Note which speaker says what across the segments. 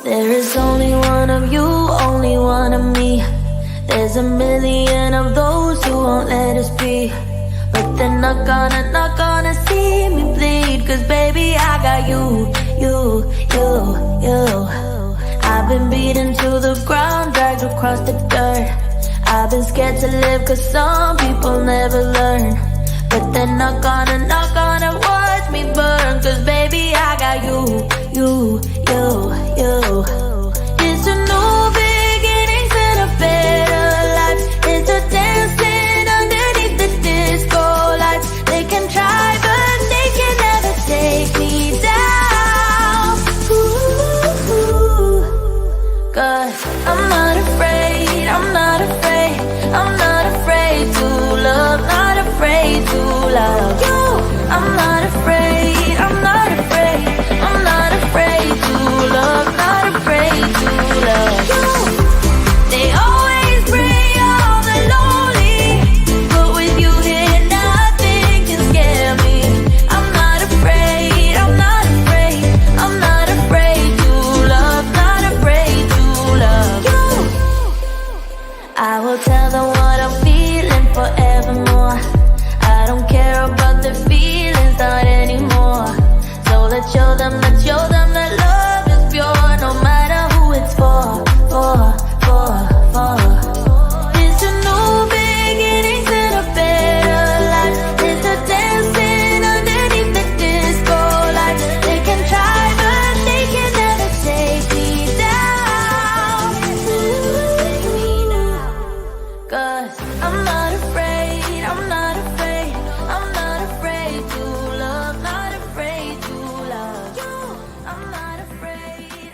Speaker 1: There is only one of you, only one of me. There's a million of those who won't let us be. But they're not gonna see me bleed. Cause baby, I got you. I've been beaten to the ground, dragged across the dirt. I've been scared to live cause some people never learn. But they're not gonna watch me burn. Cause baby, I got you. It's a new beginnings and a better life. It's a dancing underneath the disco lights. They can try but they can never take me down. Cause I'm not afraid, I'm not afraid, I'm not afraid to love, not afraid to love you. I'm not afraid, I'm not afraid, I'm not afraid to love, not afraid to love you. They always bring all the lonely, but with you here nothing can scare me. I'm not afraid, I'm not afraid, I'm not afraid to love, not afraid to love you. I will tell them what I'm feeling forevermore. I don't care about the feelings, not anymore. So let's show them that love is pure, no matter who it's for. It's a new beginnings and a better life. It's a dancing underneath the disco lights. They can try but they can never take me down. Cause I'm not afraid, I'm not afraid, I'm not afraid to love, not afraid to love you. I'm not afraid.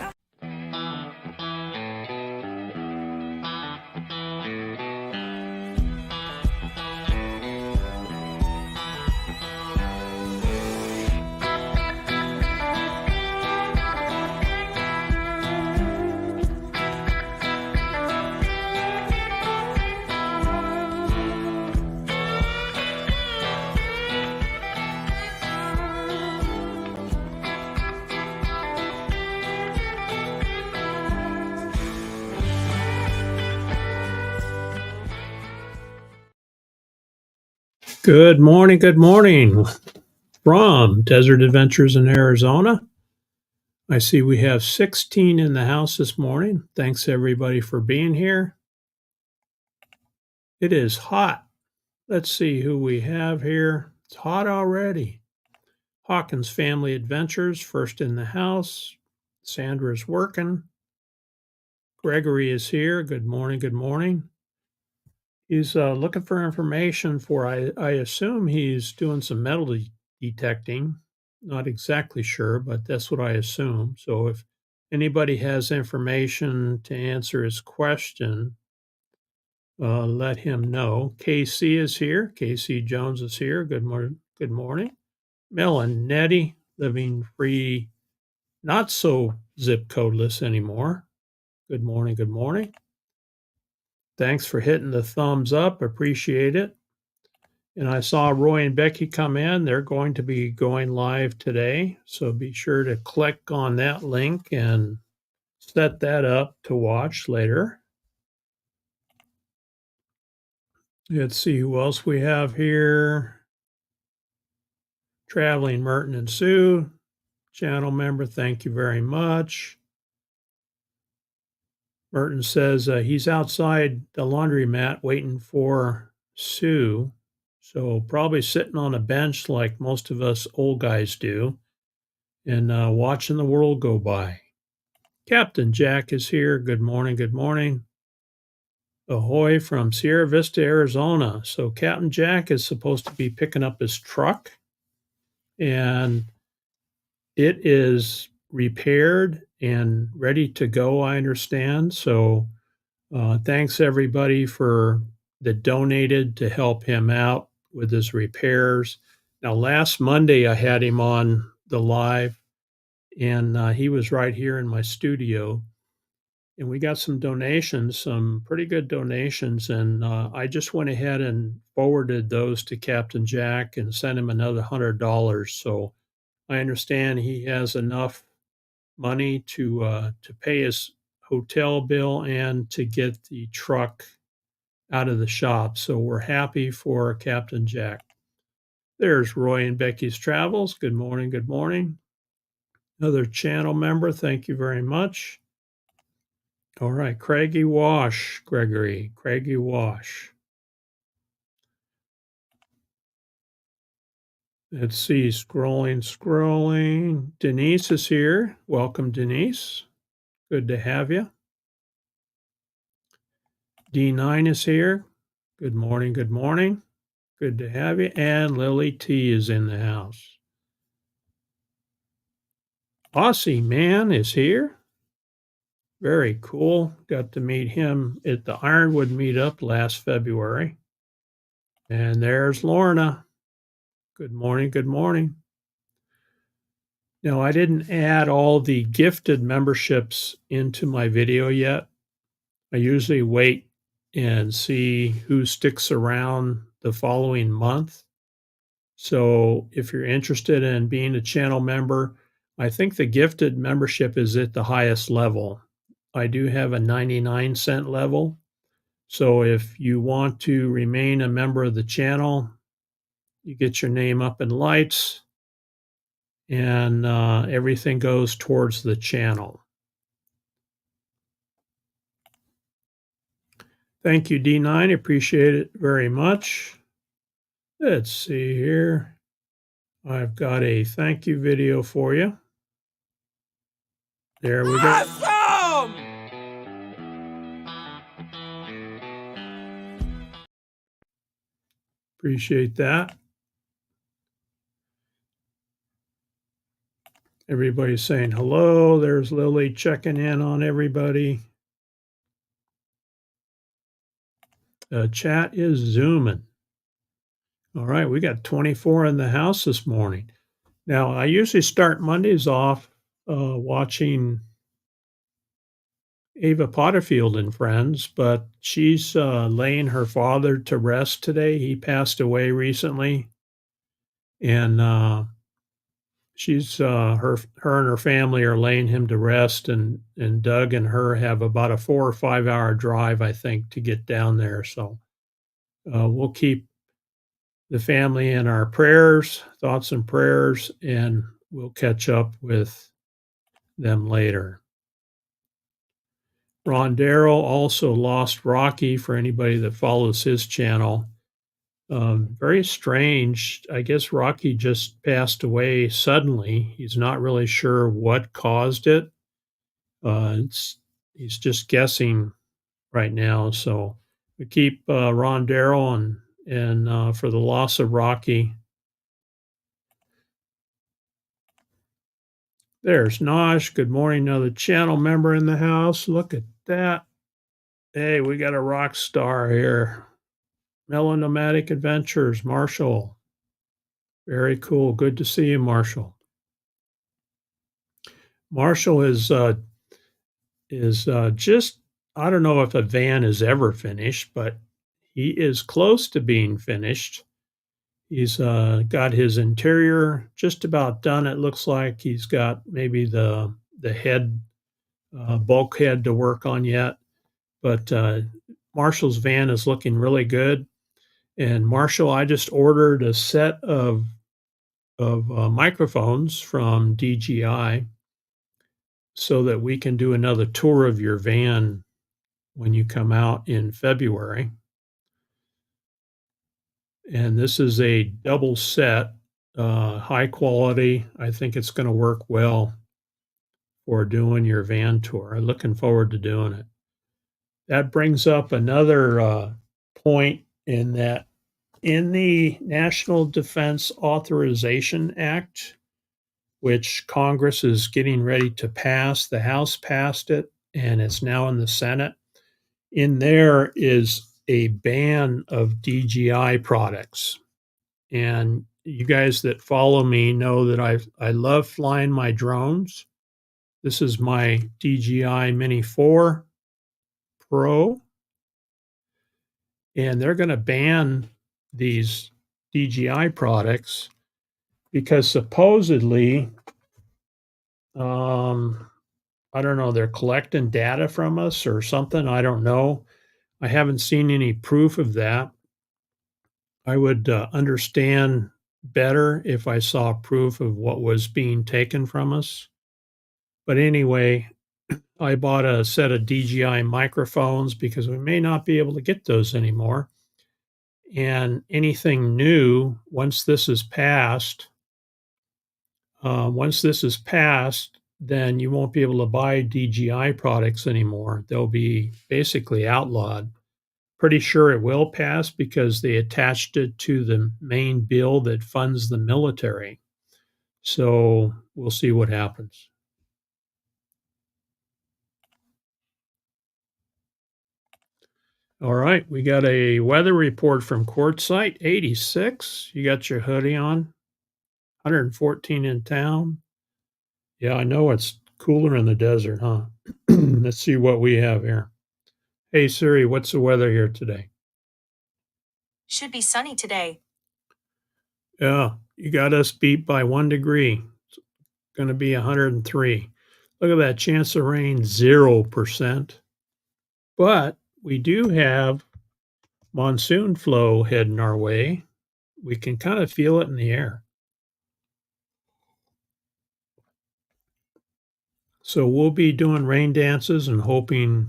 Speaker 2: Good morning from Desert Adventures in Arizona. I see we have 16 in the house this morning. Thanks everybody for being here. It is hot. Let's see who we have here. It's hot already. Hawkins Family Adventures, first in the house. Sandra's working. Gregory is here. Good morning. He's looking for information for, I assume he's doing some metal detecting. Not exactly sure, but that's what I assume. So if anybody has information to answer his question, let him know. KC is here. KC Jones is here. Good morning. Mel and Nettie, living free, not so zip codeless anymore. Good morning. Thanks for hitting the thumbs up. Appreciate it. And I saw Roy and Becky come in. They're going to be going live today. So be sure to click on that link and set that up to watch later. Let's see who else we have here. Traveling Merton and Sue, channel member. Thank you very much. Merton says he's outside the laundromat waiting for Sue. So probably sitting on a bench like most of us old guys do and watching the world go by. Captain Jack is here. Good morning. Ahoy from Sierra Vista, Arizona. So Captain Jack is supposed to be picking up his truck and it is repaired and ready to go, I understand. So thanks everybody that donated to help him out with his repairs. Now, last Monday, I had him on the live, and he was right here in my studio. And we got some donations, some pretty good donations. And I just went ahead and forwarded those to Captain Jack and sent him another $100. So I understand he has enough money to pay his hotel bill and to get the truck out of the shop. So we're happy for Captain Jack. There's Roy and Becky's Travels. Good morning. Good morning. Another channel member. Thank you very much. All right. Craigie Wash, Gregory. Craigie Wash. Let's see. Scrolling. Denise is here. Welcome, Denise. Good to have you. D9 is here. Good morning. Good morning. Good to have you. And Lily T is in the house. Aussie Man is here. Very cool. Got to meet him at the Ironwood meetup last February. And there's Lorna. Good morning. Good morning. Now, I didn't add all the gifted memberships into my video yet. I usually wait and see who sticks around the following month. So if you're interested in being a channel member, I think the gifted membership is at the highest level. I do have a 99-cent level. So if you want to remain a member of the channel, you get your name up in lights and everything goes towards the channel. Thank you, D9. Appreciate it very much. Let's see here. I've got a thank you video for you. There we go.
Speaker 3: Awesome!
Speaker 2: Appreciate that. Everybody's saying hello. There's Lily checking in on everybody. Chat is zooming. All right, we got 24 in the house this morning. Now, I usually start Mondays off watching Ava Potterfield and Friends, but she's laying her father to rest today. He passed away recently, and she's her and her family are laying him to rest, and Doug and her have about a 4 or 5 hour drive, I think, to get down there. So we'll keep the family in our prayers, thoughts and prayers, and we'll catch up with them later. Ron Darrell also lost Rocky, for anybody that follows his channel. Very strange. I guess Rocky just passed away suddenly. He's not really sure what caused it. He's just guessing right now. So we keep Ron Darrell and for the loss of Rocky. There's Nosh. Good morning, another channel member in the house. Look at that. Hey, we got a rock star here. Melonomadic Adventures, Marshall. Very cool. Good to see you, Marshall. Marshall is just, I don't know if a van is ever finished, but he is close to being finished. He's got his interior just about done. It looks like he's got maybe the head bulkhead to work on yet, but Marshall's van is looking really good. And Marshall, I just ordered a set of microphones from DJI so that we can do another tour of your van when you come out in February. And this is a double set, high quality. I think it's going to work well for doing your van tour. I'm looking forward to doing it. That brings up another point in that in the National Defense Authorization Act, which Congress is getting ready to pass, the House passed it and it's now in the Senate. In there is a ban of DJI products. And you guys that follow me know that I love flying my drones. This is my DJI Mini 4 Pro. And they're going to ban these DJI products because supposedly, I don't know, they're collecting data from us or something. I don't know. I haven't seen any proof of that. I would understand better if I saw proof of what was being taken from us. But anyway, I bought a set of DJI microphones because we may not be able to get those anymore. And anything new, once this is passed, then you won't be able to buy DJI products anymore. They'll be basically outlawed. Pretty sure it will pass because they attached it to the main bill that funds the military. So we'll see what happens. All right, we got a weather report from Quartzsite, 86. You got your hoodie on, 114 in town. Yeah, I know it's cooler in the desert, huh? Let's see what we have here. Hey Siri, what's the weather here today?
Speaker 3: Should be sunny today.
Speaker 2: Yeah, you got us beat by 1 degree. It's going to be 103. Look at that chance of rain, 0%. But we do have monsoon flow heading our way. We can kind of feel it in the air. So we'll be doing rain dances and hoping.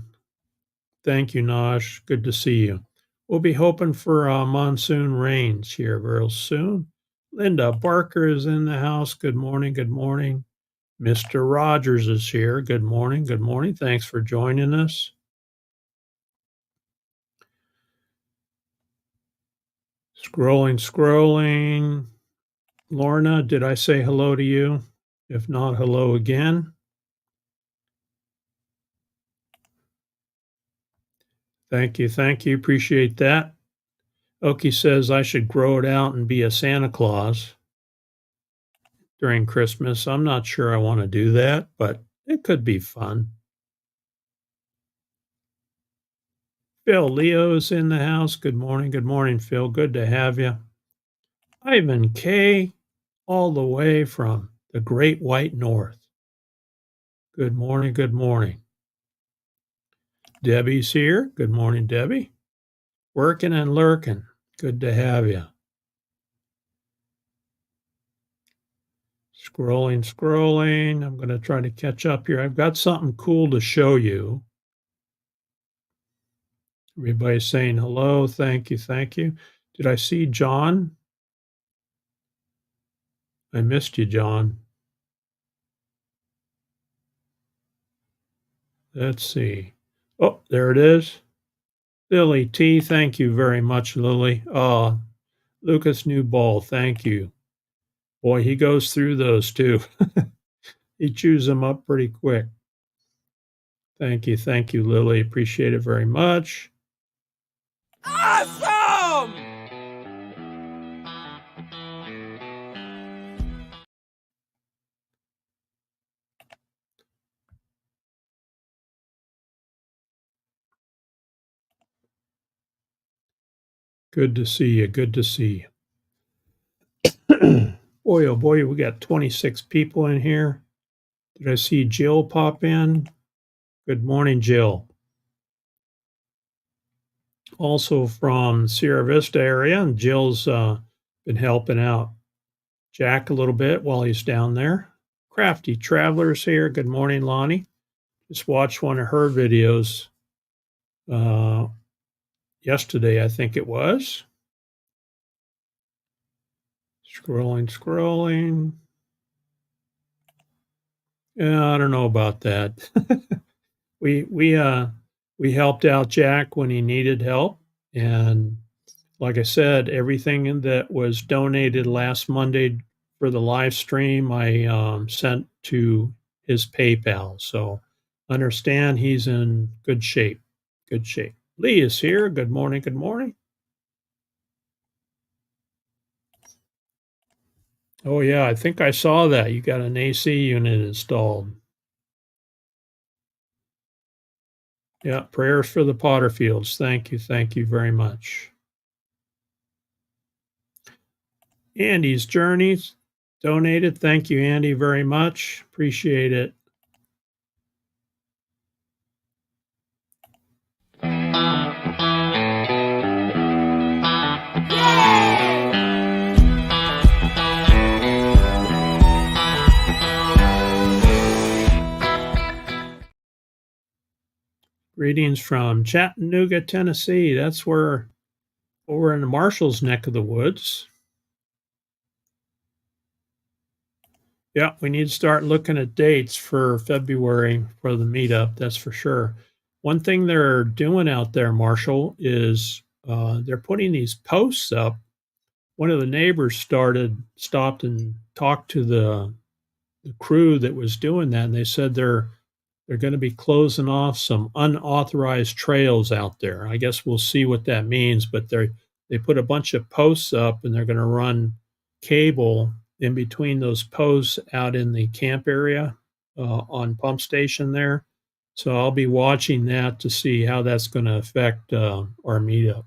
Speaker 2: Thank you, Nosh. Good to see you. We'll be hoping for monsoon rains here real soon. Linda Barker is in the house. Good morning. Good morning. Mr. Rogers is here. Good morning. Good morning. Thanks for joining us. Scrolling. Lorna, did I say hello to you? If not, hello again. Thank you. Thank you. Appreciate that. Oki says I should grow it out and be a Santa Claus during Christmas. I'm not sure I want to do that, but it could be fun. Phil, Leo's in the house. Good morning. Good morning, Phil. Good to have you. Ivan K, all the way from the Great White North. Good morning. Good morning. Debbie's here. Good morning, Debbie. Working and lurking. Good to have you. Scrolling. I'm going to try to catch up here. I've got something cool to show you. Everybody's saying hello. Thank you. Thank you. Did I see John? I missed you, John. Let's see. Oh, there it is. Lily T, thank you very much, Lily. Lucas Newball, thank you. Boy, he goes through those too. He chews them up pretty quick. Thank you, Lily. Appreciate it very much.
Speaker 4: Awesome!
Speaker 2: Good to see you. Good to see you. Boy, oh boy, we got 26 people in here. Did I see Jill pop in? Good morning, Jill. Also from Sierra Vista area, and Jill's been helping out Jack a little bit while he's down there. Crafty Travelers here. Good morning, Lonnie. Just watched one of her videos yesterday, I think it was. Scrolling. Yeah, I don't know about that. we helped out Jack when he needed help, and like I said, everything that was donated last Monday for the live stream, I sent to his PayPal. So understand he's in good shape. Good shape. Lee is here. Good morning. Good morning. Oh, yeah, I think I saw that. You got an AC unit installed. Yeah, prayers for the Potterfields. Thank you. Thank you very much. Andy's Journeys donated. Thank you, Andy, very much. Appreciate it. Greetings from Chattanooga, Tennessee. That's where over in the Marshall's neck of the woods. Yeah, we need to start looking at dates for February for the meetup. That's for sure. One thing they're doing out there, Marshall, is they're putting these posts up. One of the neighbors stopped and talked to the crew that was doing that, and they said they're going to be closing off some unauthorized trails out there. I guess we'll see what that means, but they put a bunch of posts up, and they're going to run cable in between those posts out in the camp area on pump station there. So I'll be watching that to see how that's going to affect our meetup.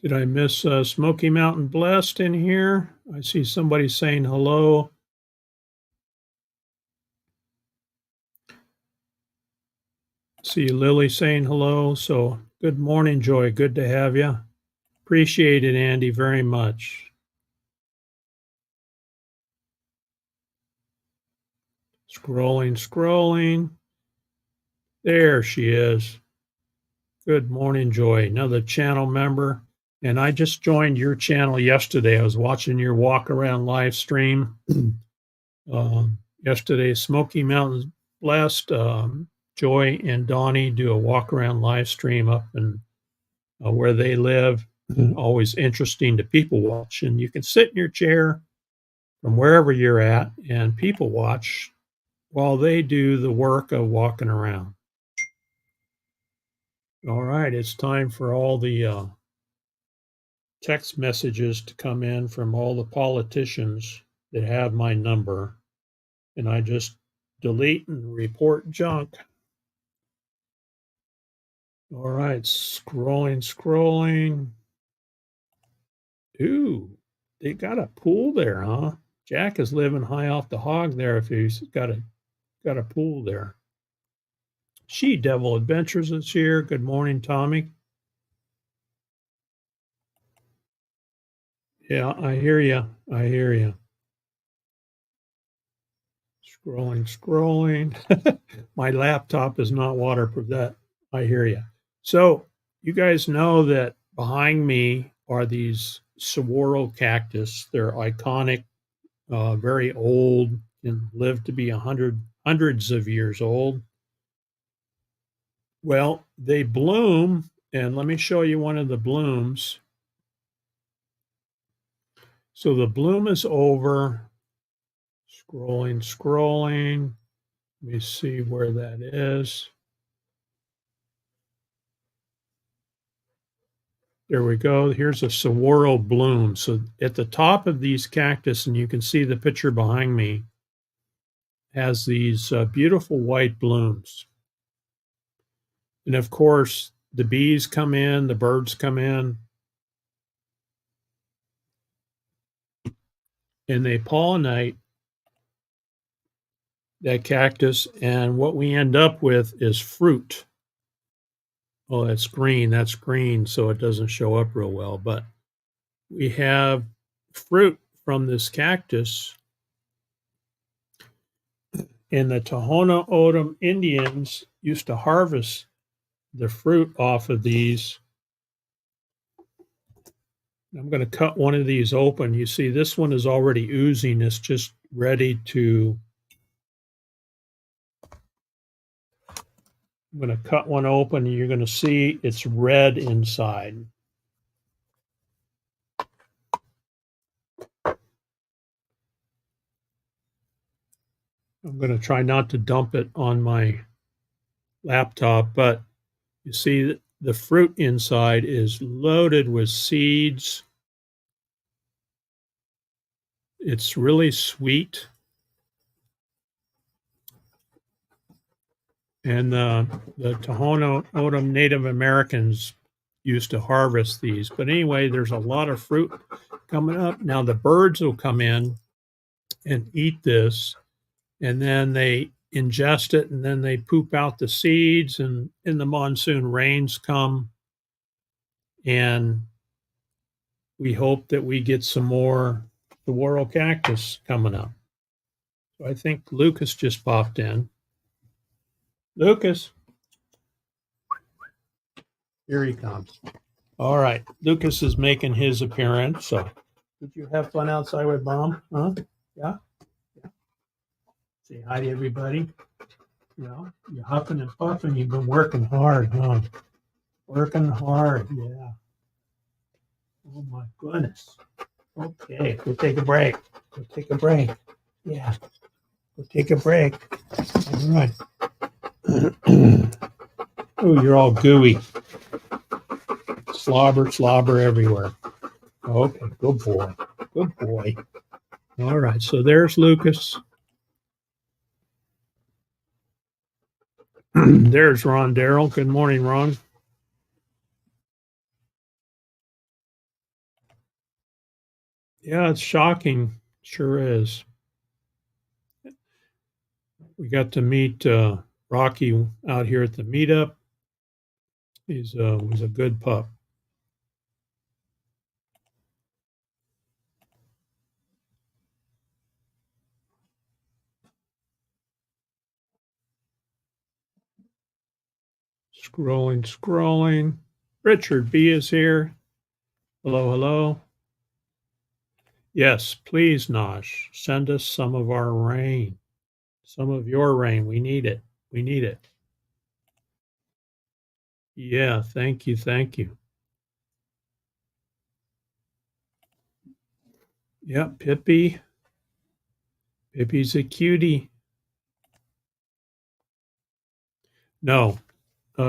Speaker 2: Did I miss Smoky Mountain Blessed in here? I see somebody saying hello. See Lily saying hello. So good morning, Joy. Good to have you. Appreciate it, Andy, very much. Scrolling. There she is. Good morning, Joy. Another channel member. And I just joined your channel yesterday. I was watching your walk around live stream yesterday. Smoky Mountains Blessed. Joy and Donnie do a walk around live stream up in where they live. Always interesting to people watch. And you can sit in your chair from wherever you're at and people watch while they do the work of walking around. All right, it's time for all the text messages to come in from all the politicians that have my number. And I just delete and report junk. All right, scrolling. Ooh, they got a pool there, huh? Jack is living high off the hog there if he's got a pool there. She Devil Adventures is here. Good morning, Tommy. Yeah, I hear you. Scrolling. My laptop is not waterproof. That I hear you. So you guys know that behind me are these saguaro cactus. They're iconic, very old, and live to be hundreds of years old. Well, they bloom, and let me show you one of the blooms. So the bloom is over. Scrolling. Let me see where that is. There we go. Here's a saguaro bloom. So at the top of these cactus, and you can see the picture behind me, has these beautiful white blooms. And of course, the bees come in, the birds come in, and they pollinate that cactus. And what we end up with is fruit. Oh, that's green. So it doesn't show up real well. But we have fruit from this cactus. And the Tohono O'odham Indians used to harvest the fruit off of these. I'm going to cut one of these open. You see, this one is already oozing. It's just ready to. I'm going to cut one open, and you're going to see it's red inside. I'm going to try not to dump it on my laptop, but you see the fruit inside is loaded with seeds. It's really sweet. And the Tohono O'odham Native Americans used to harvest these. But anyway, there's a lot of fruit coming up. Now the birds will come in and eat this, and then they ingest it, and then they poop out the seeds, and in the monsoon rains come, and we hope that we get some more saguaro cactus coming up. So I think Lucas just popped in. Lucas. Here he comes. All right. Lucas is making his appearance. So did you have fun outside with Mom? Huh? Yeah? Yeah. Say hi to everybody. Yeah. You're huffing and puffing. You've been working hard, huh? Working hard. Yeah. Oh my goodness. Okay. Go take a break. Go take a break. Yeah. Go take a break. All right. Oh, you're all gooey. Slobber everywhere. Okay, good boy. Good boy. All right, so there's Lucas. There's Ron Darrell. Good morning, Ron. Yeah, it's shocking. Sure is. We got to meet Rocky out here at the meetup. He's was a good pup. Scrolling. Richard B is here. Hello. Yes, please, Nosh, send us some of our rain. Some of your rain. We need it. Yeah, thank you. Yeah, Pippi's a cutie. No,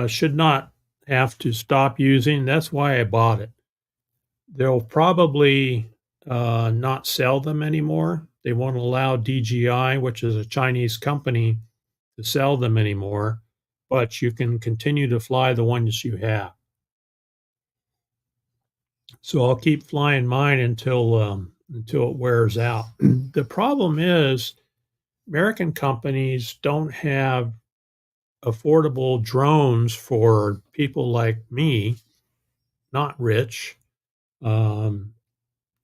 Speaker 2: should not have to stop using. That's why I bought it. They'll probably not sell them anymore. They won't allow DJI, which is a Chinese company, to sell them anymore, but you can continue to fly the ones you have. So I'll keep flying mine until it wears out. The problem is American companies don't have affordable drones for people like me, not rich. A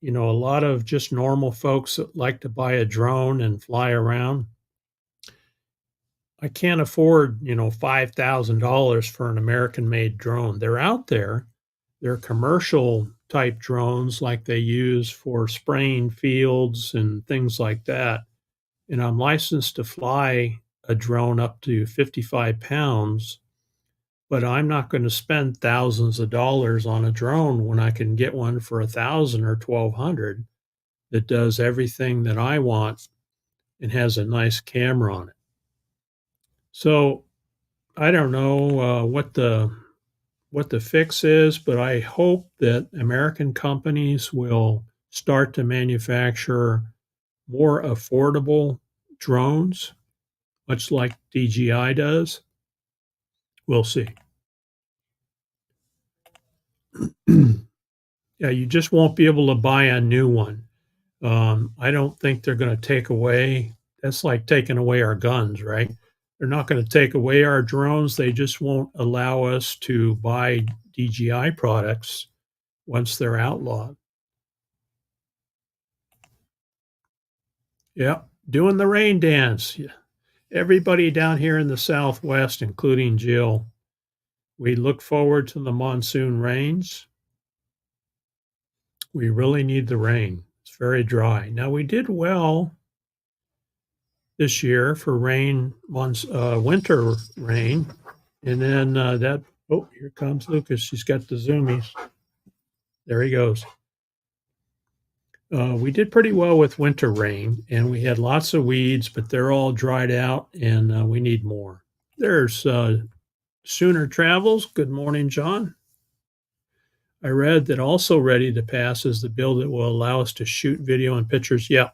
Speaker 2: lot of just normal folks that like to buy a drone and fly around. I can't afford, $5,000 for an American made drone. They're out there. They're commercial type drones like they use for spraying fields and things like that. And I'm licensed to fly a drone up to 55 pounds, but I'm not going to spend thousands of dollars on a drone when I can get one for 1,000 or 1,200 that does everything that I want and has a nice camera on it. So I don't know what the fix is, but I hope that American companies will start to manufacture more affordable drones, much like DJI does. We'll see. Yeah, you just won't be able to buy a new one. I don't think they're going to take away. That's like taking away our guns, right? They're not going to take away our drones. They just won't allow us to buy DJI products once they're outlawed. Yeah, doing the rain dance. Yeah. Everybody down here in the Southwest, including Jill, we look forward to the monsoon rains. We really need the rain. It's very dry. Now, we did well this year for winter rain. And then here comes Lucas. She's got the zoomies. There he goes. We did pretty well with winter rain, and we had lots of weeds, but they're all dried out, and we need more. There's Sooner Travels. Good morning, John. I read that also ready to pass is the bill that will allow us to shoot video and pictures. Yeah,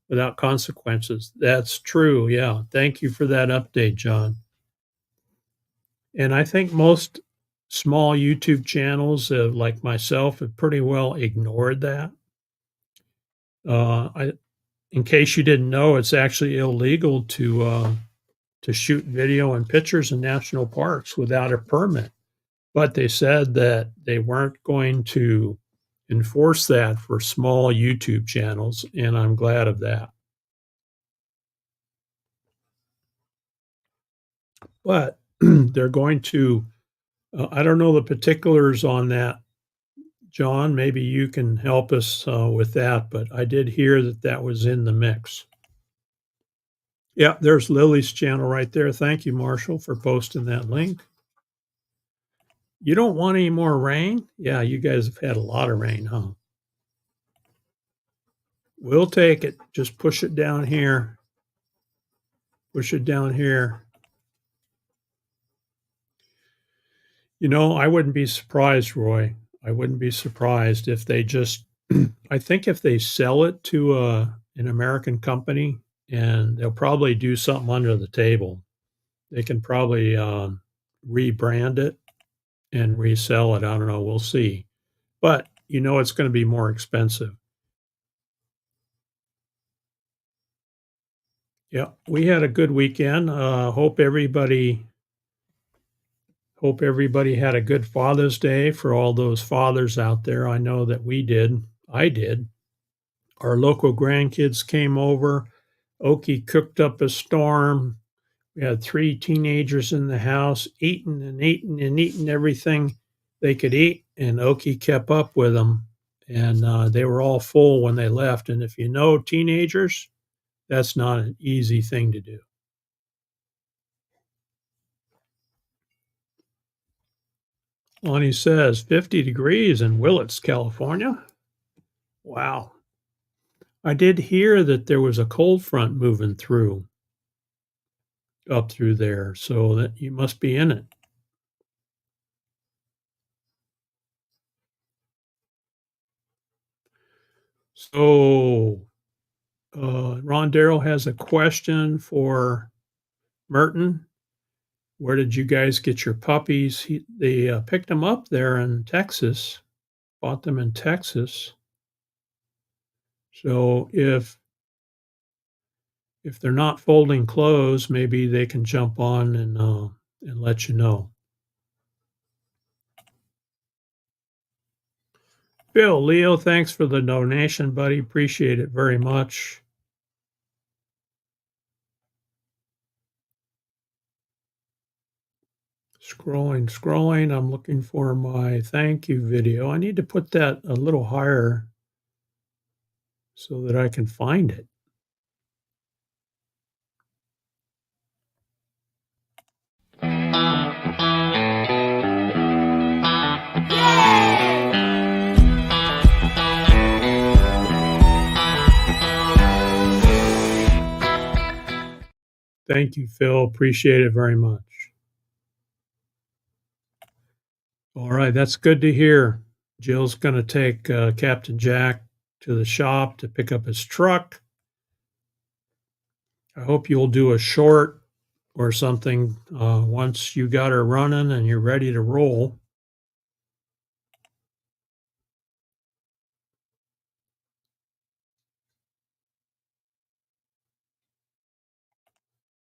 Speaker 2: without consequences. That's true. Yeah. Thank you for that update, John. And I think most small YouTube channels like myself have pretty well ignored that. In case you didn't know, it's actually illegal to shoot video and pictures in national parks without a permit. But they said that they weren't going to enforce that for small YouTube channels, and I'm glad of that. But they're going to, I don't know the particulars on that, John. Maybe you can help us with that, but I did hear that that was in the mix. Yeah, there's Lily's channel right there. Thank you, Marshall, for posting that link. You don't want any more rain? Yeah, you guys have had a lot of rain, huh? We'll take it. Just push it down here. Push it down here. You know, I wouldn't be surprised, Roy. I wouldn't be surprised if they just, I think if they sell it to an American company, and they'll probably do something under the table. They can probably rebrand it and resell it. I don't know. We'll see. But you know, it's going to be more expensive. Yeah, we had a good weekend. Hope everybody had a good Father's Day for all those fathers out there. I know that we did. I did. Our local grandkids came over. Okie cooked up a storm. We had 3 teenagers in the house eating and eating and eating everything they could eat, and Okie kept up with them, and they were all full when they left. And if you know teenagers, that's not an easy thing to do. Lonnie says 50 degrees in Willits, California. Wow. I did hear that there was a cold front moving through up through there, so that you must be in it. So, Ron Darrell has a question for Merton. Where did you guys get your puppies? They picked them up there in Texas, bought them in Texas. So if they're not folding clothes, maybe they can jump on and let you know. Bill, Leo, thanks for the donation, buddy. Appreciate it very much. Scrolling. I'm looking for my thank you video. I need to put that a little higher so that I can find it. Thank you, Phil. Appreciate it very much. All right, that's good to hear. Jill's going to take Captain Jack to the shop to pick up his truck. I hope you'll do a short or something once you got her running and you're ready to roll.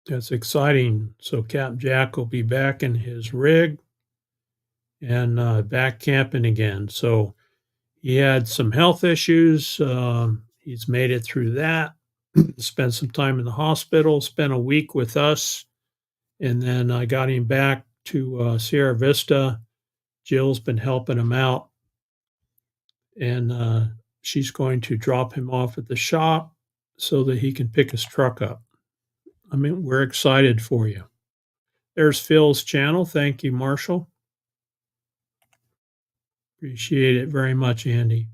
Speaker 2: That's exciting. So Captain Jack will be back in his rig and back camping again. So he had some health issues. He's made it through that. Spent some time in the hospital, spent a week with us, and then I got him back to Sierra Vista. Jill's been helping him out, and she's going to drop him off at the shop so that he can pick his truck up. I mean, we're excited for you. There's Phil's channel. Thank you, Marshall. Appreciate it very much, Andy.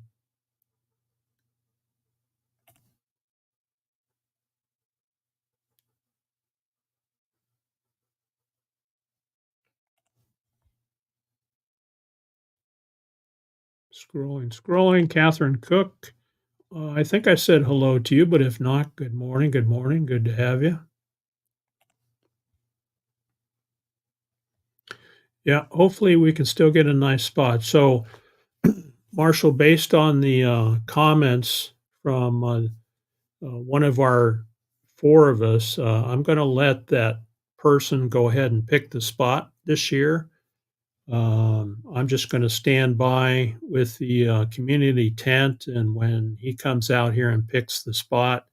Speaker 2: Scrolling. Catherine Cook. I think I said hello to you, but if not, good morning. Good to have you. Yeah, hopefully we can still get a nice spot. So, Marshall, based on the comments from one of our 4 of us, I'm going to let that person go ahead and pick the spot this year. I'm just going to stand by with the community tent, and when he comes out here and picks the spot,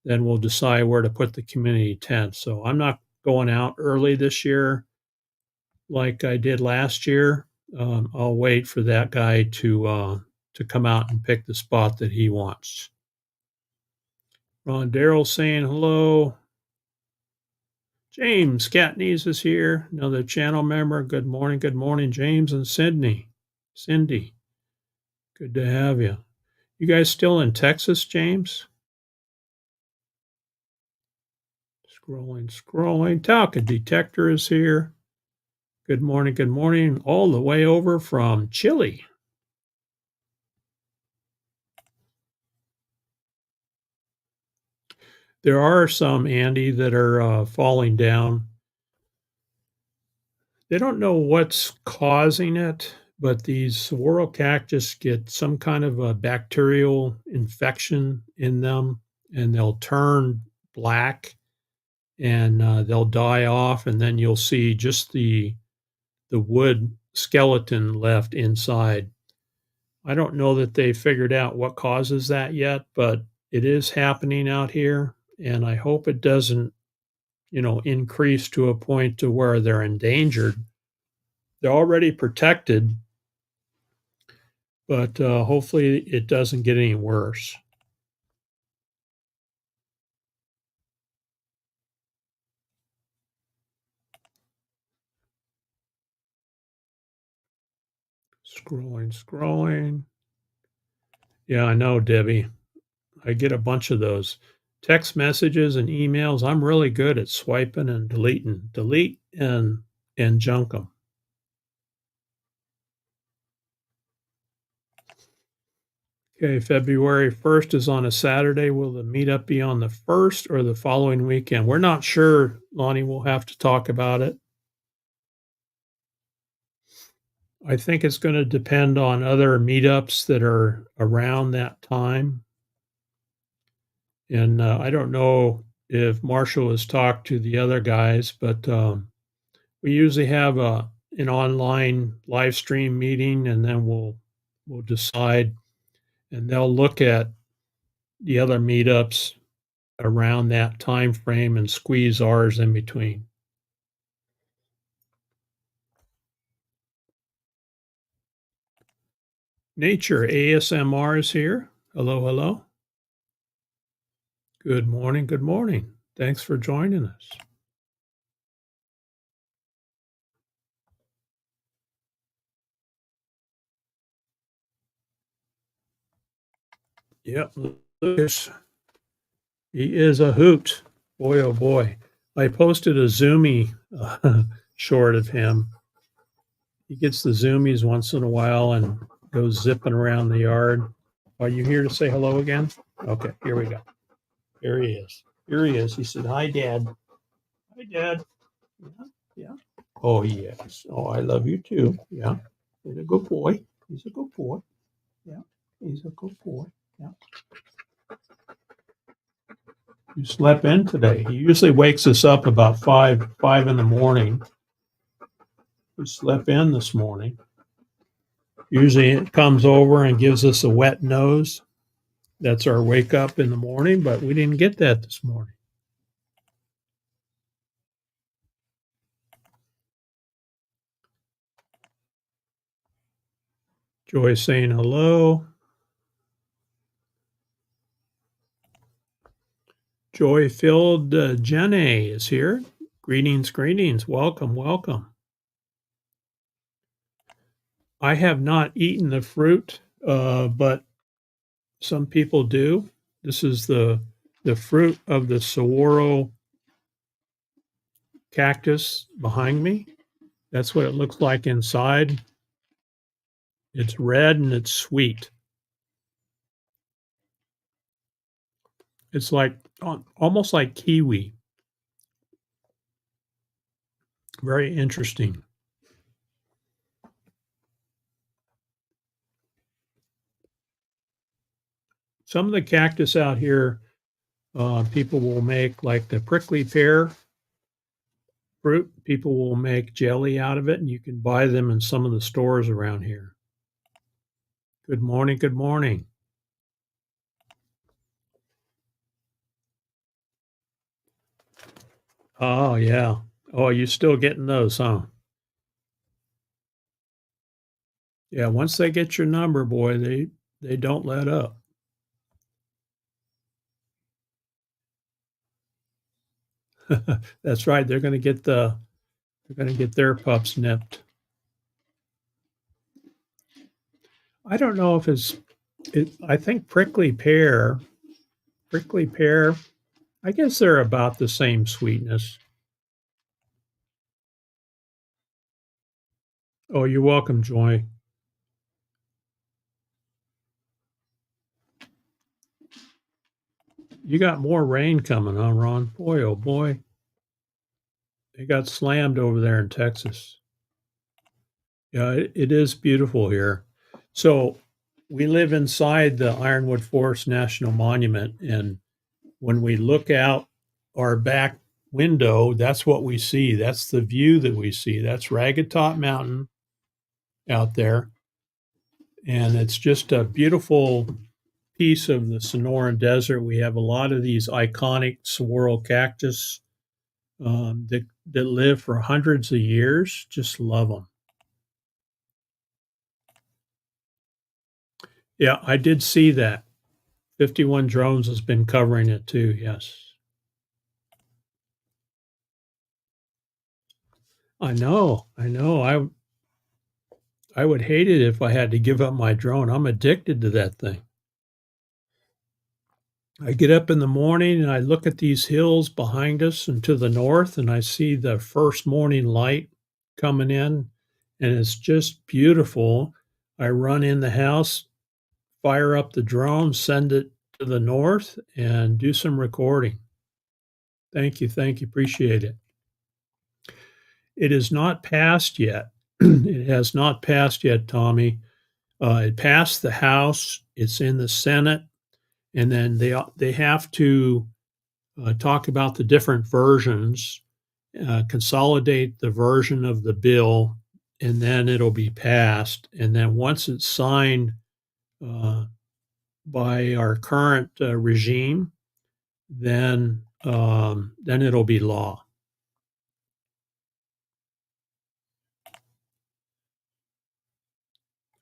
Speaker 2: then we'll decide where to put the community tent. So I'm not going out early this year like I did last year. I'll wait for that guy to come out and pick the spot that he wants. Ron Darrell saying hello. James Catneys is here, another channel member. Good morning, James and Cindy. Good to have you. You guys still in Texas, James? Scrolling. Talca Detector is here. Good morning, all the way over from Chile. There are some, Andy, that are falling down. They don't know what's causing it, but these saguaro cactus get some kind of a bacterial infection in them, and they'll turn black, and they'll die off, and then you'll see just the wood skeleton left inside. I don't know that they figured out what causes that yet, but it is happening out here, and I hope it doesn't, increase to a point to where they're endangered. They're already protected, but hopefully it doesn't get any worse. Scrolling. Yeah, I know, Debbie. I get a bunch of those text messages and emails. I'm really good at swiping and deleting. Delete and junk them. Okay, February 1st is on a Saturday. Will the meetup be on the 1st or the following weekend? We're not sure, Lonnie. We'll have to talk about it. I think it's going to depend on other meetups that are around that time. And I don't know if Marshall has talked to the other guys, but we usually have an online live stream meeting, and then we'll decide, and they'll look at the other meetups around that time frame and squeeze ours in between. Nature ASMR is here. Hello. Good morning. Thanks for joining us. Yep, Lucas. He is a hoot. Boy, oh boy. I posted a Zoomy short of him. He gets the Zoomies once in a while and goes zipping around the yard. Are you here to say hello again? Okay, here we go. Here he is. He said, "Hi, Dad." Hi, Dad. Yeah. Oh, yes. Oh, I love you too. Yeah. He's a good boy. Yeah. He's a good boy. Yeah. You slept in today. He usually wakes us up about five in the morning. He slept in this morning. Usually it comes over and gives us a wet nose. That's our wake up in the morning, but we didn't get that this morning. Joy saying hello. Joy-filled Jenny is here. Greetings. Welcome. I have not eaten the fruit, but some people do. This is the fruit of the saguaro cactus behind me. That's what it looks like inside. It's red and it's sweet. It's like almost like kiwi. Very interesting. Some of the cactus out here, people will make like the prickly pear. fruit. People will make jelly out of it, and you can buy them in some of the stores around here. Good morning, good morning. Oh, yeah. Oh, you're still getting those, huh? Yeah, once they get your number, boy, they don't let up. That's right, they're gonna get their pups nipped. I don't know if I think prickly pear, I guess they're about the same sweetness. Oh, you're welcome, Joy. You got more rain coming, huh, Ron? Boy, oh boy. It got slammed over there in Texas. Yeah, it is beautiful here. So we live inside the Ironwood Forest National Monument, and when we look out our back window, that's what we see. That's the view that we see. That's Ragged Top Mountain out there, and it's just a beautiful piece of the Sonoran Desert. We have a lot of these iconic saguaro cactus that live for hundreds of years. Just love them. Yeah, I did see that. 51 Drones has been covering it too. Yes. I know. I know. I would hate it if I had to give up my drone. I'm addicted to that thing. I get up in the morning and I look at these hills behind us and to the north, and I see the first morning light coming in, and it's just beautiful. I run in the house, fire up the drone, send it to the north, and do some recording. Thank you. Thank you. Appreciate it. It is not passed yet. It has not passed yet, Tommy. It passed the House. It's in the Senate, and then they have to talk about the different versions, consolidate the version of the bill, and then it'll be passed. And then once it's signed uh, by our current regime, then it'll be law.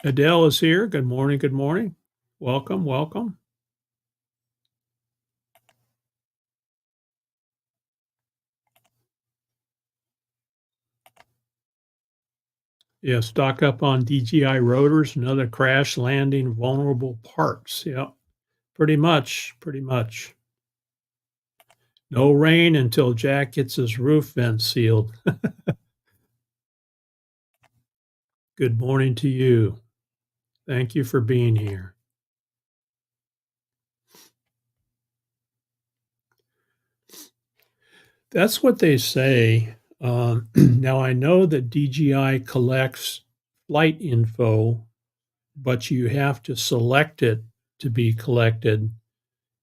Speaker 2: Adele is here. Good morning. Good morning. Welcome. Welcome. Yeah, stock up on DJI rotors and other crash landing vulnerable parts. Yeah, pretty much. Pretty much. No rain until Jack gets his roof vent sealed. Good morning to you. Thank you for being here. That's what they say. Now, I know that DJI collects flight info, but you have to select it to be collected.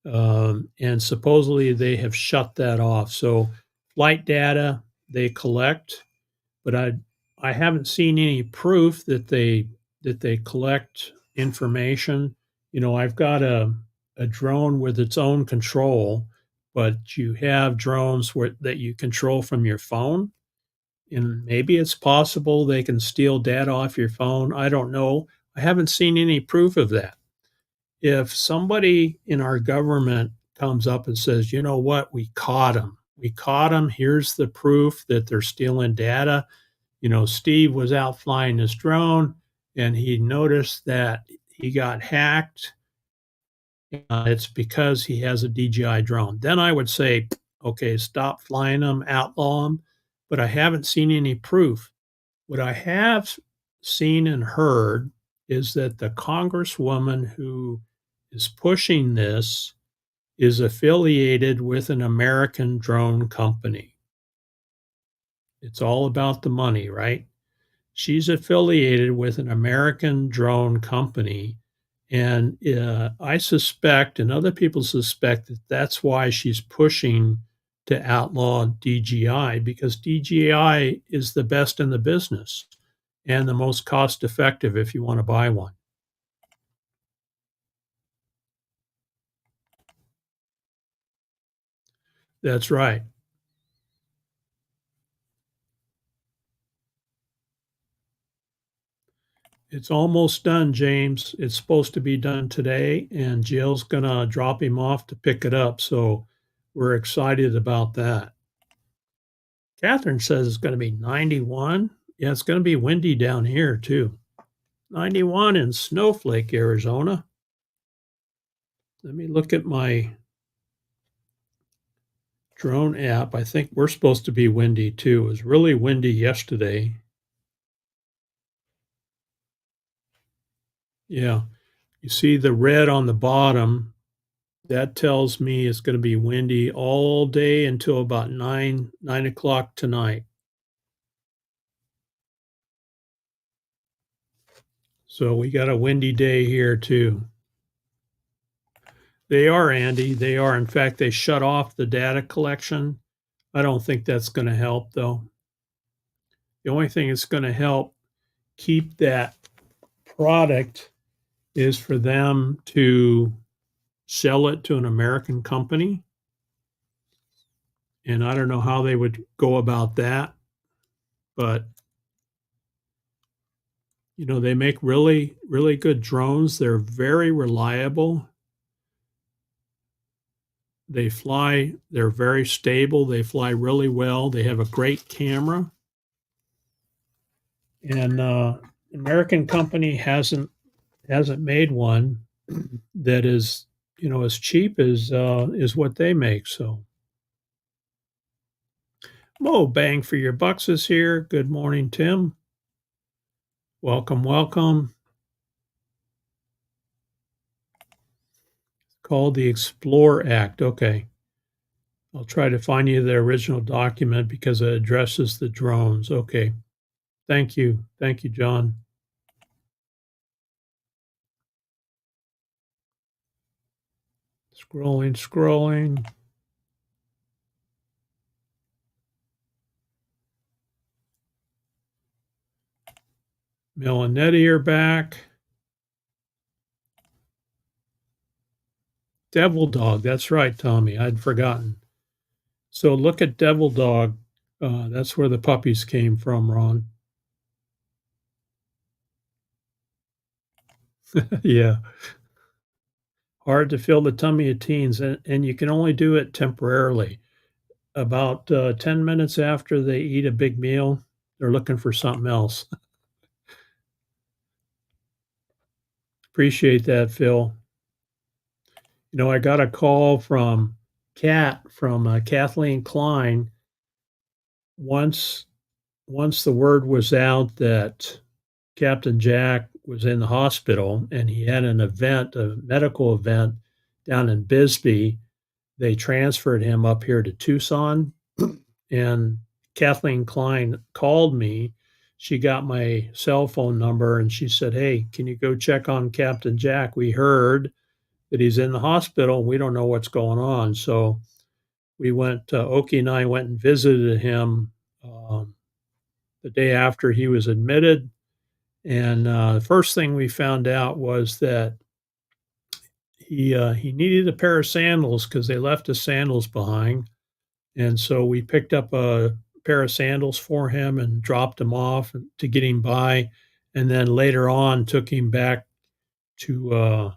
Speaker 2: And supposedly they have shut that off. So, flight data they collect, but I haven't seen any proof that they collect information. You know, I've got a drone with its own control, but you have drones that you control from your phone, and maybe it's possible they can steal data off your phone. I don't know. I haven't seen any proof of that. If somebody in our government comes up and says, you know what, we caught them. We caught them. Here's the proof that they're stealing data. You know, Steve was out flying his drone and he noticed that he got hacked. It's because he has a DJI drone. Then I would say, okay, stop flying them, outlaw them. But I haven't seen any proof. What I have seen and heard is that the congresswoman who is pushing this is affiliated with an American drone company. It's all about the money, right? She's affiliated with an American drone company. And I suspect, and other people suspect, that that's why she's pushing to outlaw DJI because DJI is the best in the business and the most cost effective if you want to buy one. That's right. It's almost done, James. It's supposed to be done today, and Jill's gonna drop him off to pick it up. So we're excited about that. Catherine says it's going to be 91. Yeah, it's going to be windy down here too. 91 in Snowflake, Arizona. Let me look at my drone app. I think we're supposed to be windy too. It was really windy yesterday. Yeah. You see the red on the bottom. That tells me it's going to be windy all day until about 9 o'clock tonight. So we got a windy day here too. They are, Andy. They are. In fact, they shut off the data collection. I don't think that's going to help, though. The only thing that's going to help keep that product is for them to sell it to an American company. And I don't know how they would go about that, but you know, they make really, really good drones. They're very reliable. They fly, they're very stable. They fly really well. They have a great camera. And American company hasn't made one that is, you know, as cheap as what they make. So Mo Bang for Your Bucks is here. Good morning, Tim. Welcome, welcome. Called the Explore Act. Okay. I'll try to find you the original document because it addresses the drones. Okay. Thank you. Thank you, John. Scrolling, scrolling. Mel and Nettie are back. Devil Dog. That's right, Tommy. I'd forgotten. So look at Devil Dog. That's where the puppies came from, Ron. Yeah. Hard to fill the tummy of teens, and you can only do it temporarily. About 10 minutes after they eat a big meal, they're looking for something else. Appreciate that, Phil. You know, I got a call from Kathleen Klein once the word was out that Captain Jack was in the hospital and he had an event, a medical event down in Bisbee. They transferred him up here to Tucson, and Kathleen Klein called me. She got my cell phone number and she said, "Hey, can you go check on Captain Jack? We heard that he's in the hospital. We don't know what's going on." So we went, Oki and I went and visited him the day after he was admitted. And the first thing we found out was that he needed a pair of sandals because they left his sandals behind. And so we picked up a pair of sandals for him and dropped him off to get him by. And then later on took him back to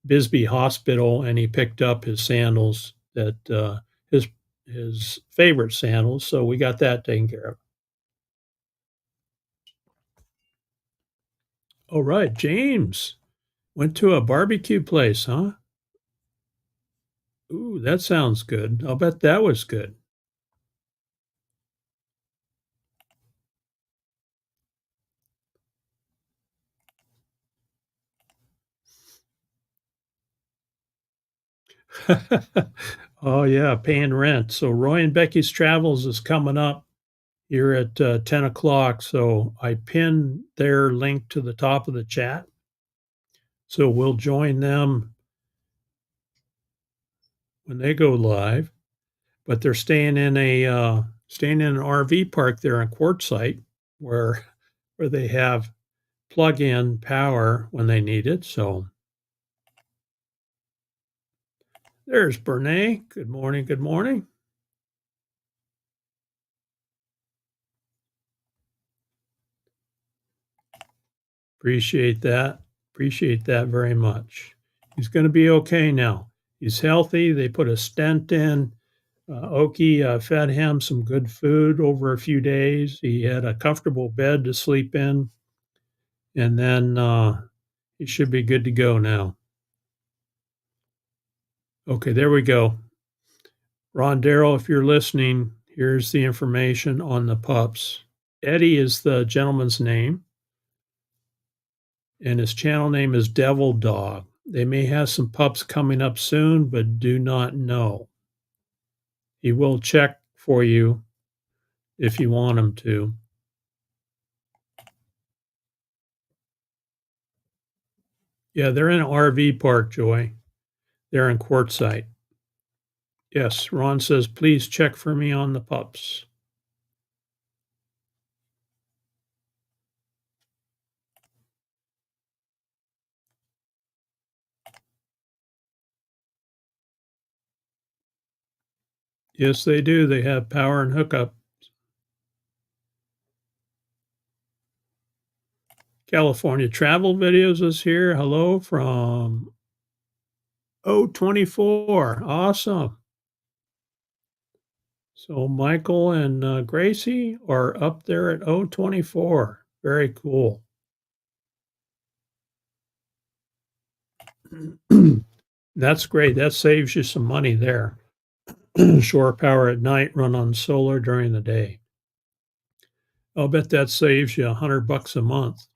Speaker 2: Bisbee Hospital, and he picked up his sandals that his favorite sandals. So we got that taken care of. All right, James went to a barbecue place, huh? Ooh, that sounds good. I'll bet that was good. Oh yeah, paying rent. So Roy and Becky's Travels is coming up here at 10 o'clock. So I pinned their link to the top of the chat. So we'll join them when they go live. but they're staying in an RV park there in Quartzsite where they have plug-in power when they need it. So there's Bernae. Good morning. Good morning. Appreciate that. Appreciate that very much. He's going to be okay now. He's healthy. They put a stent in. Oki fed him some good food over a few days. He had a comfortable bed to sleep in, and then he should be good to go now. Okay, there we go. Ron Darrell, if you're listening, here's the information on the pups. Eddie is the gentleman's name, and his channel name is Devil Dog. They may have some pups coming up soon, but do not know. He will check for you if you want him to. Yeah, they're in an RV park, Joy. They're in Quartzsite. Yes, Ron says, please check for me on the pups. Yes, they do. They have power and hookup. California Travel Videos is here. Hello from O24. Awesome. So Michael and Gracie are up there at O24. Very cool. That's great. That saves you some money there. Shore power at night, run on solar during the day. I'll bet that saves you $100 a month.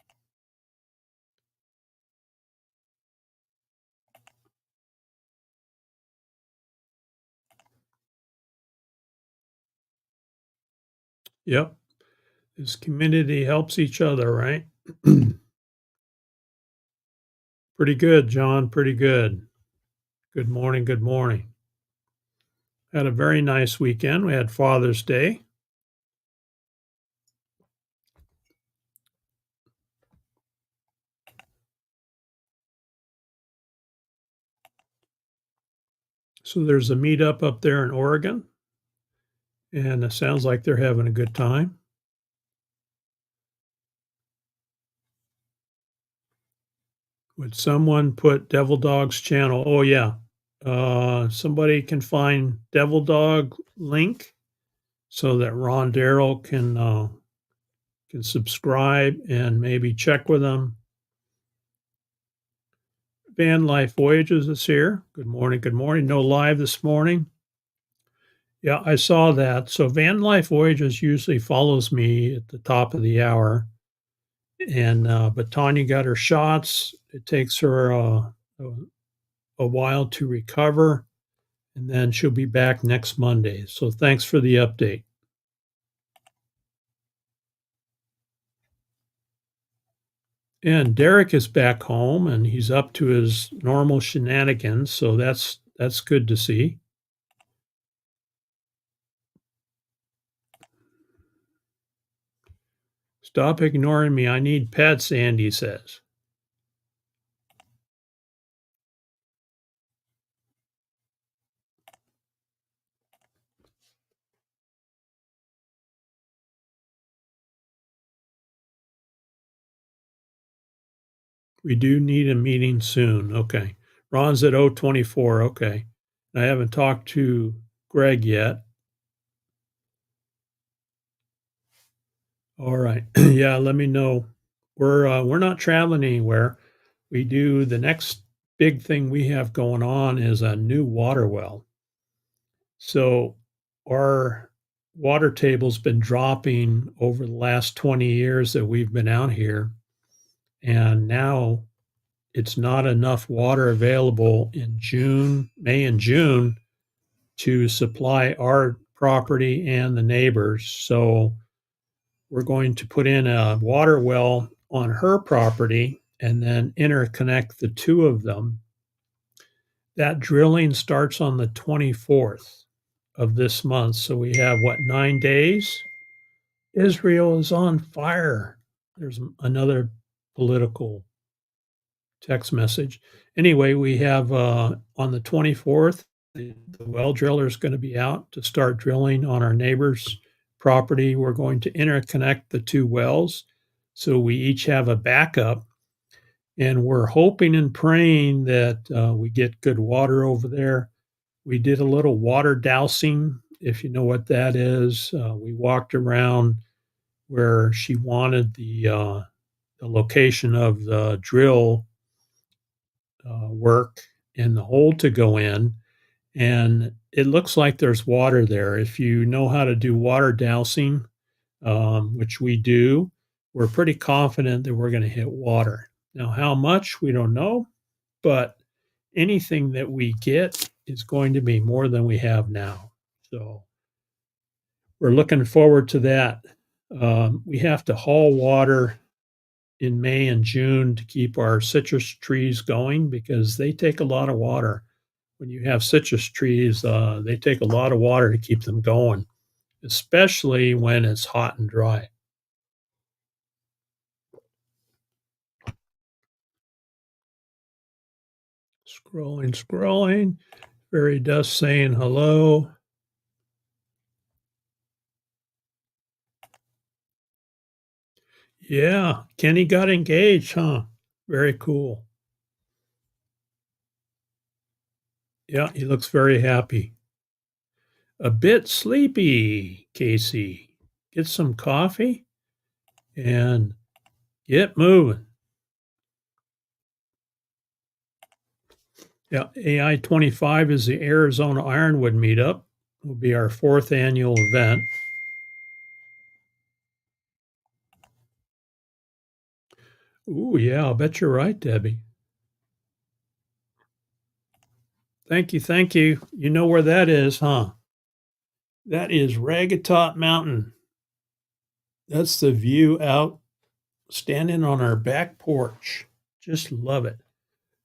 Speaker 2: Yep. This community helps each other, right? Pretty good, John. Pretty good. Good morning. Good morning. Had a very nice weekend. We had Father's Day. So there's a meetup up there in Oregon, and it sounds like they're having a good time. Would someone put Devil Dog's channel? Oh, yeah. Somebody can find Devil Dog link so that Ron Darrell can subscribe and maybe check with them. Van Life Voyages is here. Good morning. Good morning. No live this morning. Yeah, I saw that. So Van Life Voyages usually follows me at the top of the hour. And but Tanya got her shots. It takes her a while to recover, and then she'll be back next Monday. So thanks for the update. And Derek is back home, and he's up to his normal shenanigans. So that's good to see. Stop ignoring me. I need pets, Andy says. We do need a meeting soon. Okay. Ron's at 024. Okay. I haven't talked to Greg yet. All right. Yeah, let me know. We're not traveling anywhere. We do the next big thing we have going on is a new water well. So our water table's been dropping over the last 20 years that we've been out here. And now it's not enough water available in May and June to supply our property and the neighbors. So we're going to put in a water well on her property and then interconnect the two of them. That drilling starts on the 24th. of this month. So we have what, 9 days? Israel is on fire. There's another political text message. Anyway, we have on the 24th, the well driller is going to be out to start drilling on our neighbor's property. We're going to interconnect the two wells so we each have a backup. And we're hoping and praying that we get good water over there. We did a little water dousing, if you know what that is. We walked around where she wanted the location of the drill work and the hole to go in. And it looks like there's water there. If you know how to do water dousing, which we do, we're pretty confident that we're going to hit water. Now, how much, we don't know, but anything that we get is going to be more than we have now. So we're looking forward to that. We have to haul water in May and June to keep our citrus trees going because they take a lot of water. When you have citrus trees, they take a lot of water to keep them going, especially when it's hot and dry. Scrolling. Fairy Dust saying hello. Yeah, Kenny got engaged, huh? Very cool. Yeah, he looks very happy. A bit sleepy, Casey. Get some coffee and get moving. Yeah, AI 25 is the Arizona Ironwood meetup. It will be our 4th annual event. Ooh, yeah, I'll bet you're right, Debbie. Thank you. You know where that is, huh? That is Ragatot Mountain. That's the view out standing on our back porch. Just love it.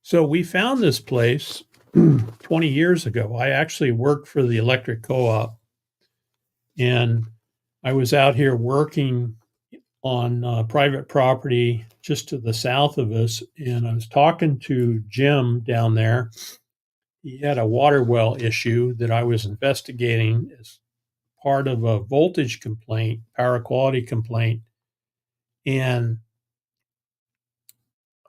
Speaker 2: So we found this place 20 years ago. I actually worked for the electric co-op, and I was out here working on private property just to the south of us, and I was talking to Jim down there. He had a water well issue that I was investigating as part of a voltage complaint, power quality complaint. And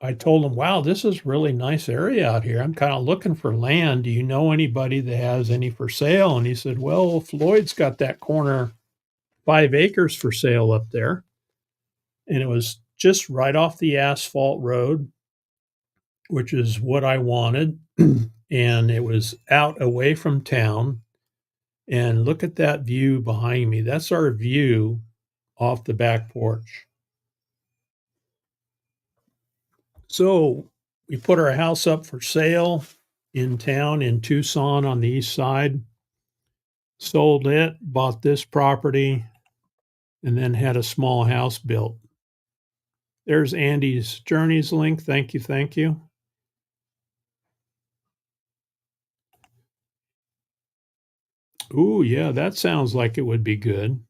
Speaker 2: I told him, wow, this is really nice area out here. I'm kind of looking for land. Do you know anybody that has any for sale? And he said, well, Floyd's got that corner 5 acres for sale up there. And it was just right off the asphalt road, which is what I wanted. And it was out away from town. And look at that view behind me. That's our view off the back porch. So we put our house up for sale in town in Tucson on the east side, sold it, bought this property, and then had a small house built. There's Andy's Journeys link. Thank you. Ooh, yeah, that sounds like it would be good.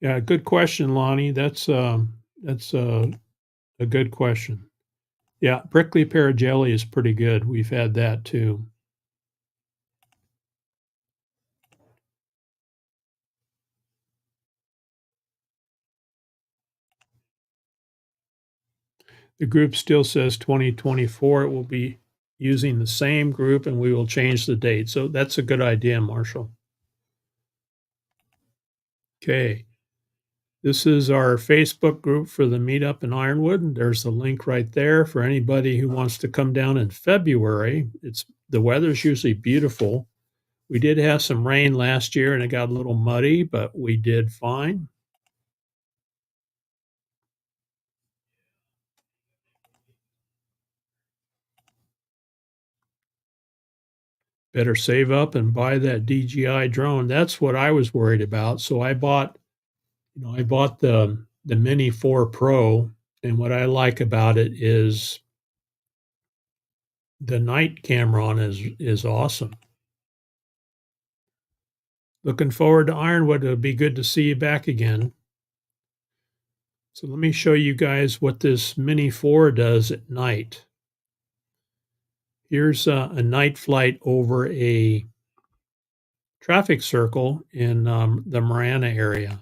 Speaker 2: Yeah, good question, Lonnie. That's a good question. Yeah, prickly pear jelly is pretty good. We've had that too. The group still says 2024. It will be using the same group and we will change the date. So that's a good idea, Marshall. Okay. This is our Facebook group for the meetup in Ironwood. There's the link right there for anybody who wants to come down in February. The weather's usually beautiful. We did have some rain last year and it got a little muddy, but we did fine. Better save up and buy that DJI drone. That's what I was worried about. So I bought the Mini 4 Pro, and what I like about it is The night camera on is awesome. Looking forward to Ironwood. It'll be good to see you back again. So let me show you guys what this Mini 4 does at night. Here's a night flight over a traffic circle in the Marana area.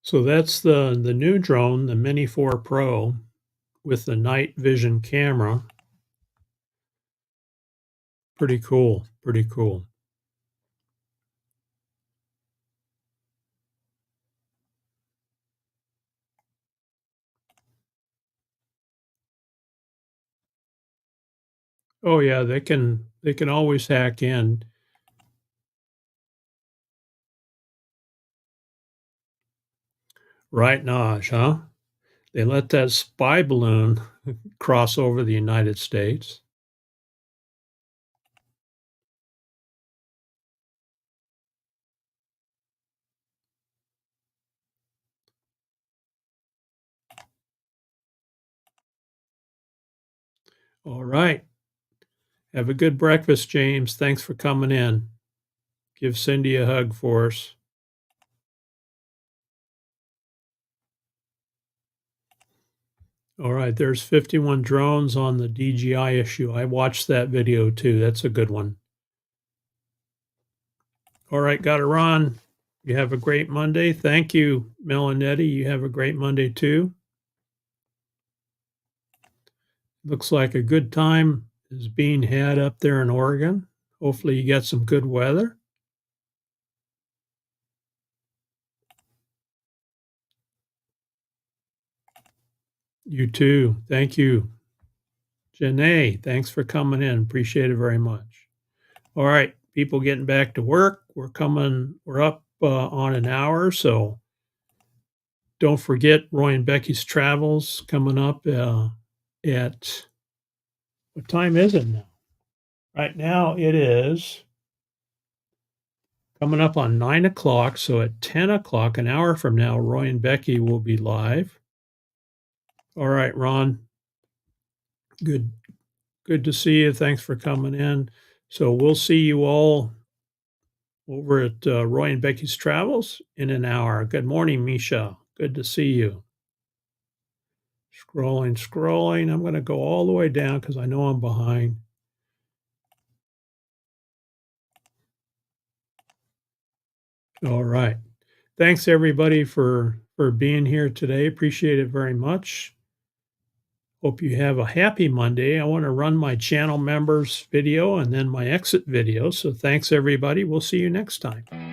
Speaker 2: So that's the new drone, the Mini 4 Pro, with the night vision camera. Pretty cool, pretty cool. Oh yeah, they can always hack in. Right, Naj, huh? They let that spy balloon cross over the United States. All right. Have a good breakfast, James. Thanks for coming in. Give Cindy a hug for us. All right, there's 51 drones on the DJI issue. I watched that video too. That's a good one. All right, got to run. You have a great Monday. Thank you, Melanetti. You have a great Monday too. Looks like a good time is being had up there in Oregon. Hopefully you get some good weather. You too. Thank you. Janae, thanks for coming in. Appreciate it very much. All right, people getting back to work. We're up on an hour, so don't forget Roy and Becky's Travels coming up at, what time is it now? Right now it is coming up on 9 o'clock. So at 10 o'clock, an hour from now, Roy and Becky will be live. All right, Ron. Good to see you. Thanks for coming in. So we'll see you all over at Roy and Becky's Travels in an hour. Good morning, Misha. Good to see you. Scrolling. I'm going to go all the way down because I know I'm behind. All right. Thanks everybody for being here today. Appreciate it very much. Hope you have a happy Monday. I want to run my channel members video and then my exit video. So thanks everybody. We'll see you next time.